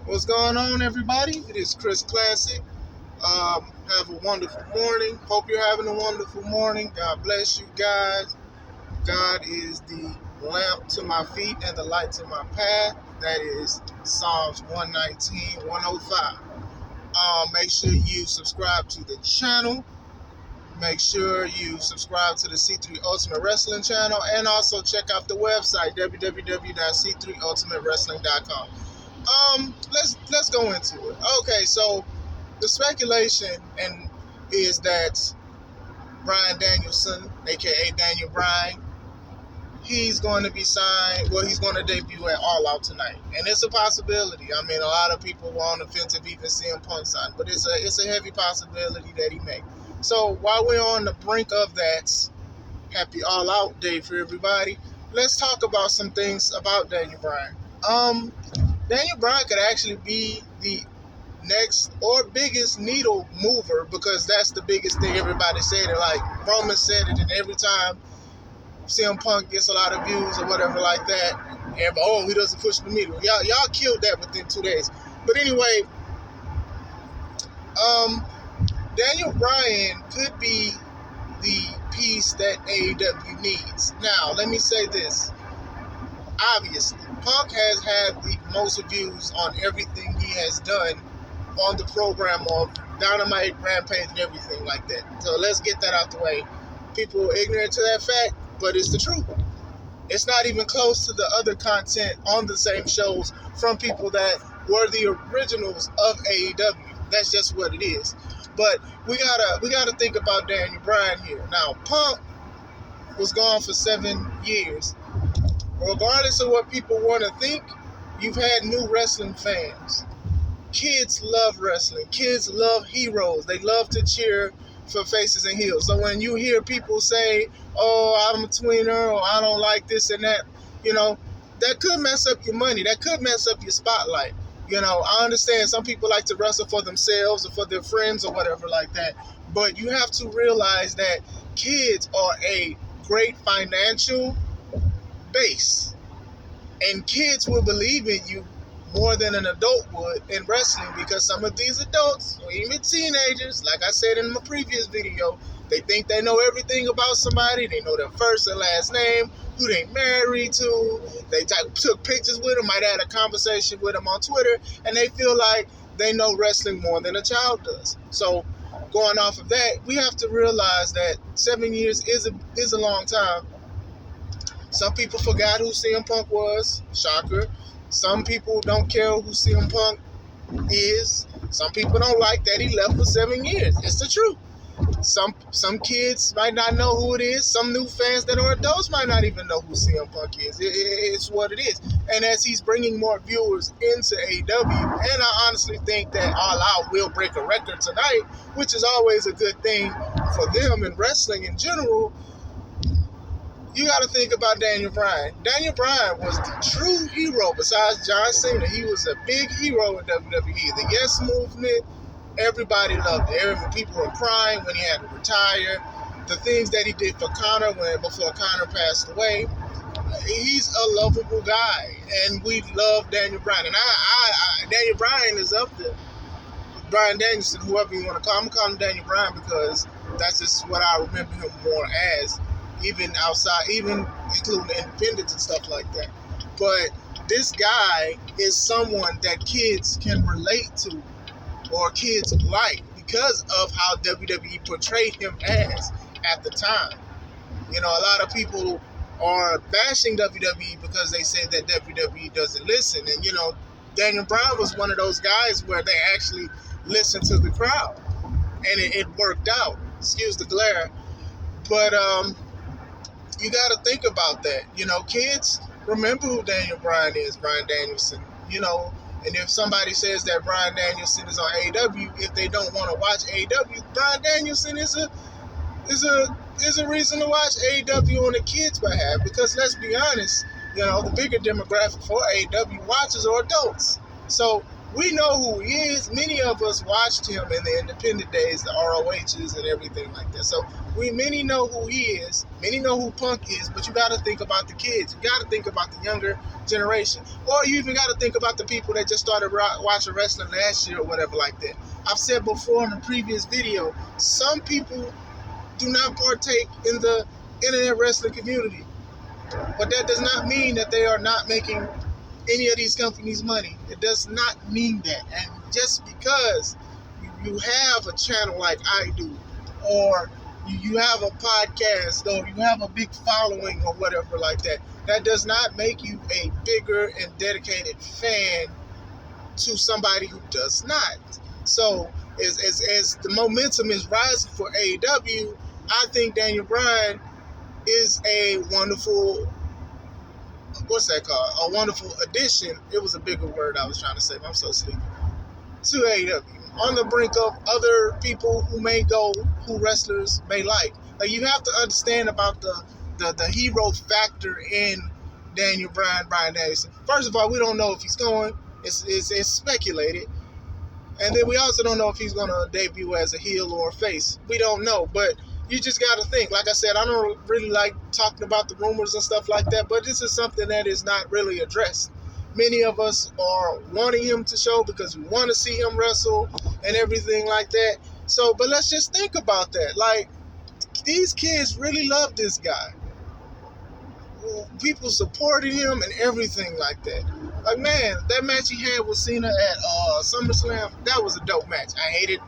What's going on, everybody? It is Chris Classic. Have a wonderful morning. Hope you're having a wonderful morning. God bless you guys. God is the lamp to my feet and the light to my path. That is Psalms 119, 105. Make sure you subscribe to the channel. Make sure you subscribe to the C3 Ultimate Wrestling channel, and also check out the website www.c3ultimatewrestling.com. Let's go into it. Okay, so the speculation is that Bryan Danielson, aka Daniel Bryan, he's going to be signed. Well, he's going to debut at All Out tonight, and it's a possibility. I mean, a lot of people were on the fence of even seeing Punk sign, but it's a heavy possibility that he may. So while we're on the brink of that happy All Out day for everybody, let's talk about some things about Daniel Bryan. Daniel Bryan could actually be the next or biggest needle mover, because that's the biggest thing everybody said it. Like Roman said it, and every time CM Punk gets a lot of views or whatever like that, and he doesn't push the needle. Y'all killed that within 2 days. But anyway, Daniel Bryan could be the piece that AEW needs. Now, let me say this. Obviously, Punk has had the most views on everything he has done on the program of Dynamite, Rampage, and everything like that. So let's get that out the way. People are ignorant to that fact, but it's the truth. It's not even close to the other content on the same shows from people that were the originals of AEW. That's just what it is. But we gotta think about Daniel Bryan here. Now, Punk was gone for 7 years. Regardless of what people want to think, you've had new wrestling fans. Kids love wrestling. Kids love heroes. They love to cheer for faces and heels. So when you hear people say, I'm a tweener, or I don't like this and that, that could mess up your money. That could mess up your spotlight. I understand some people like to wrestle for themselves or for their friends or whatever like that. But you have to realize that kids are a great financial base, and kids will believe in you more than an adult would in wrestling, because some of these adults, or even teenagers, like I said in my previous video, they think they know everything about somebody. They know their first and last name, who they married to. They took pictures with them, might have had a conversation with them on Twitter, and they feel like they know wrestling more than a child does. So going off of that, we have to realize that 7 years is a long time. Some people forgot who CM Punk was. Shocker. Some people don't care who CM Punk is. Some people don't like that he left for 7 years. It's the truth. Some kids might not know who it is. Some new fans that are adults might not even know who CM Punk is. It's what it is. And as he's bringing more viewers into AEW, and I honestly think that All Out will break a record tonight, which is always a good thing for them in wrestling in general, you got to think about Daniel Bryan. Daniel Bryan was the true hero besides John Cena. He was a big hero in WWE. The Yes Movement, everybody loved it. People were crying when he had to retire. The things that he did for Conor before Conor passed away. He's a lovable guy, and we love Daniel Bryan. And Daniel Bryan is up there. Bryan Danielson, whoever you want to call him. I'm calling him Daniel Bryan because that's just what I remember him more as. Even outside, even including independents and stuff like that. But this guy is someone that kids can relate to, or kids like, because of how WWE portrayed him as at the time. A lot of people are bashing WWE because they say that WWE doesn't listen. And, Daniel Bryan was one of those guys where they actually listened to the crowd. And it worked out. Excuse the glare. But, you got to think about that. Kids remember who Daniel Bryan is, Bryan Danielson. And if somebody says that Bryan Danielson is on AEW, if they don't want to watch AEW, Bryan Danielson is a reason to watch AEW on the kids' behalf. Because let's be honest, the bigger demographic for AEW watchers are adults. So we know who he is. Many of us watched him in the independent days, the ROHs and everything like that. So Many know who he is, many know who Punk is, but you got to think about the kids. You got to think about the younger generation, or you even got to think about the people that just started watching wrestling last year or whatever like that. I've said before in a previous video, some people do not partake in the internet wrestling community, but that does not mean that they are not making any of these companies money. It does not mean that. And just because you have a channel like I do, or you have a podcast, or you have a big following or whatever like that, that does not make you a bigger and dedicated fan to somebody who does not. So as the momentum is rising for AEW, I think Daniel Bryan is a wonderful, what's that called? A wonderful addition. It was a bigger word I was trying to say, but I'm so sleepy. To AEW. On the brink of other people who may go, who wrestlers may like. Like, you have to understand about the hero factor in Daniel Bryan, Bryan Danielson. First of all, we don't know if he's going. It's speculated. And then we also don't know if he's going to debut as a heel or a face. We don't know, but you just got to think. Like I said, I don't really like talking about the rumors and stuff like that, but this is something that is not really addressed. Many of us are wanting him to show because we want to see him wrestle and everything like that. So, but let's just think about that. Like, these kids really love this guy. People supported him and everything like that. Like, man, that match he had with Cena at SummerSlam, that was a dope match. I hated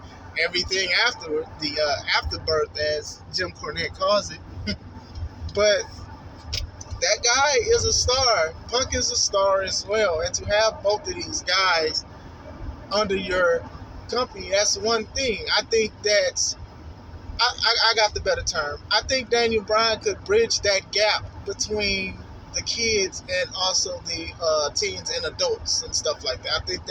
everything afterward, the afterbirth, as Jim Cornette calls it. But that guy is a star. Punk is a star as well. And to have both of these guys under your company, that's one thing. I think that's, I got the better term. I think Daniel Bryan could bridge that gap between the kids and also the teens and adults and stuff like that. I think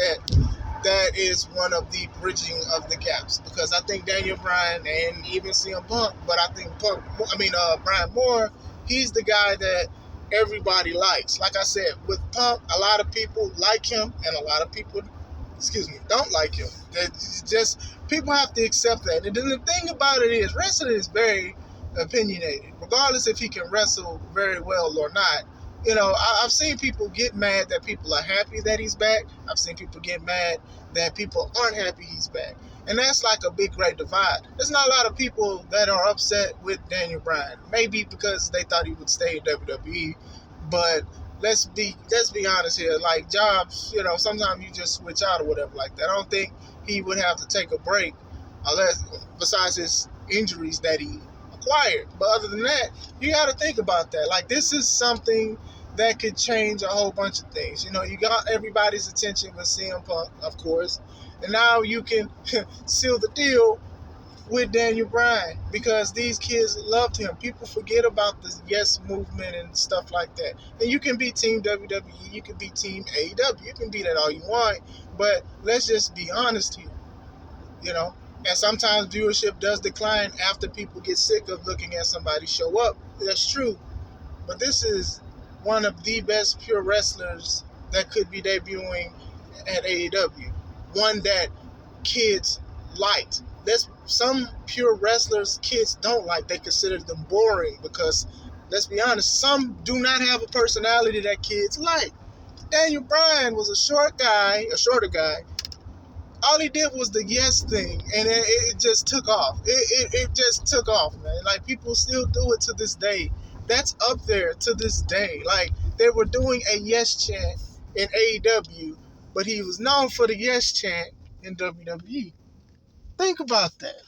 that is one of the bridging of the gaps, because I think Daniel Bryan and even CM Punk, but I think Brian Moore, he's the guy that everybody likes. Like I said, with Punk, a lot of people like him and a lot of people, don't like him. Just people have to accept that. And then the thing about it is, wrestling is very opinionated, regardless if he can wrestle very well or not. You know, I've seen people get mad that people are happy that he's back. I've seen people get mad that people aren't happy he's back. And that's like a big, great divide. There's not a lot of people that are upset with Daniel Bryan. Maybe because they thought he would stay in WWE. But let's be honest here. Like, jobs, you know, sometimes you just switch out or whatever like that. I don't think he would have to take a break besides his injuries that he acquired. But other than that, you got to think about that. Like, this is something that could change a whole bunch of things. You know, you got everybody's attention with CM Punk, of course. And now you can seal the deal with Daniel Bryan, because these kids loved him. People forget about the Yes movement and stuff like that. And you can be Team WWE, you can be Team AEW, you can be that all you want, but let's just be honest here, you know. And sometimes viewership does decline after people get sick of looking at somebody show up. That's true. But this is one of the best pure wrestlers that could be debuting at AEW. One that kids liked. There's some pure wrestlers kids don't like. They consider them boring because, let's be honest, some do not have a personality that kids like. Daniel Bryan was a shorter guy. All he did was the yes thing, and it just took off. It just took off, man. Like, people still do it to this day. That's up there to this day. Like, they were doing a yes chant in AEW, but he was known for the yes chant in WWE. Think about that.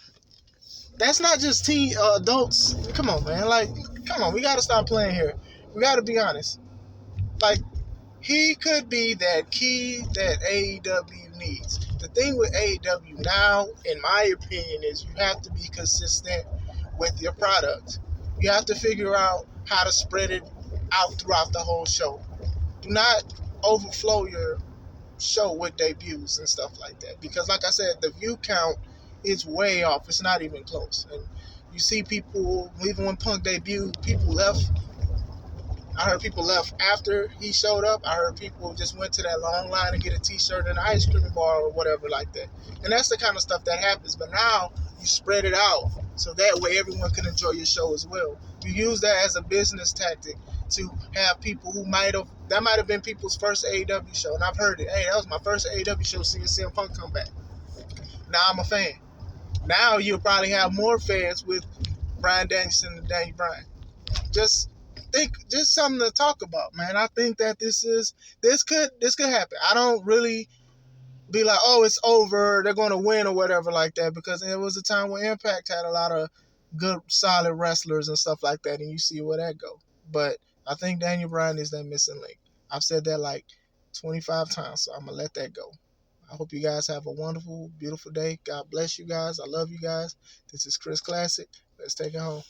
That's not just teen adults. Come on, man. Like, come on. We got to stop playing here. We got to be honest. Like, he could be that key that AEW needs. The thing with AEW now, in my opinion, is you have to be consistent with your product. You have to figure out how to spread it out throughout the whole show. Do not overflow your show with debuts and stuff like that, because like I said, the view count is way off. It's not even close. And you see people, even when Punk debuted, people left. I heard people left after he showed up. I heard people just went to that long line to get a t-shirt and an ice cream bar or whatever like that. And that's the kind of stuff that happens. But now you spread it out So that way everyone can enjoy your show as well. You use that as a business tactic to have people who that might have been people's first AEW show. And I've heard it. Hey, that was my first AEW show seeing CM Punk come back. Now I'm a fan. Now you'll probably have more fans with Bryan Danielson and Daniel Bryan. Just something to talk about, man. I think that this could happen. I don't really be like, oh, it's over, they're going to win or whatever like that, because it was a time when Impact had a lot of good, solid wrestlers and stuff like that, and you see where that go. But I think Daniel Bryan is that missing link. I've said that like 25 times, so I'm going to let that go. I hope you guys have a wonderful, beautiful day. God bless you guys. I love you guys. This is Chris Classic. Let's take it home.